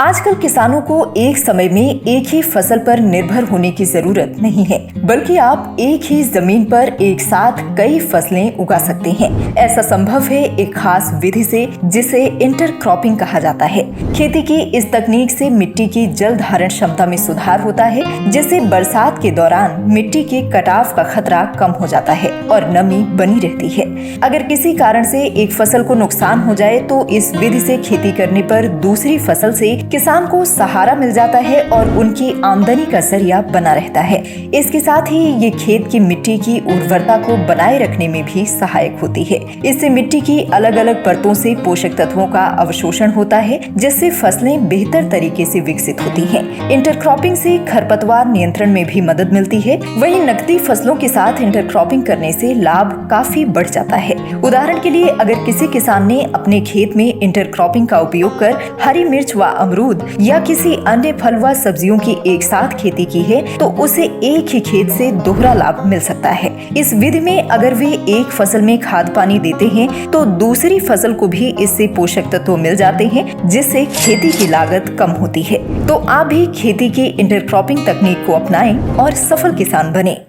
आजकल किसानों को एक समय में एक ही फसल पर निर्भर होने की जरूरत नहीं है, बल्कि आप एक ही जमीन पर एक साथ कई फसलें उगा सकते हैं। ऐसा संभव है एक खास विधि से, जिसे इंटरक्रॉपिंग कहा जाता है। खेती की इस तकनीक से मिट्टी की जल धारण क्षमता में सुधार होता है, जिससे बरसात के दौरान मिट्टी के कटाव का खतरा कम हो जाता है और नमी बनी रहती है। अगर किसी कारण से एक फसल को नुकसान हो जाए तो इस विधि से खेती करने पर दूसरी फसल से किसान को सहारा मिल जाता है और उनकी आमदनी का जरिया बना रहता है। इसके साथ ही ये खेत की मिट्टी की उर्वरता को बनाए रखने में भी सहायक होती है। इससे मिट्टी की अलग अलग परतों से पोषक तत्वों का अवशोषण होता है, जिससे फसलें बेहतर तरीके से विकसित होती हैं। इंटरक्रॉपिंग से खरपतवार नियंत्रण में भी मदद मिलती है। वहीं नकदी फसलों के साथ इंटरक्रॉपिंग करने से लाभ काफी बढ़ जाता है। उदाहरण के लिए, अगर किसी किसान ने अपने खेत में इंटरक्रॉपिंग का उपयोग कर हरी मिर्च व अमरूद या किसी अन्य फल व सब्जियों की एक साथ खेती की है, तो उसे एक ही खेत से दोहरा लाभ मिल सकता है। इस विधि में अगर वे एक फसल में खाद पानी देते हैं तो दूसरी फसल को भी इससे पोषक तत्व मिल जाते हैं, जिससे खेती की लागत कम होती है। तो आप भी खेती की इंटरक्रॉपिंग तकनीक को अपनाएं और सफल किसान बने।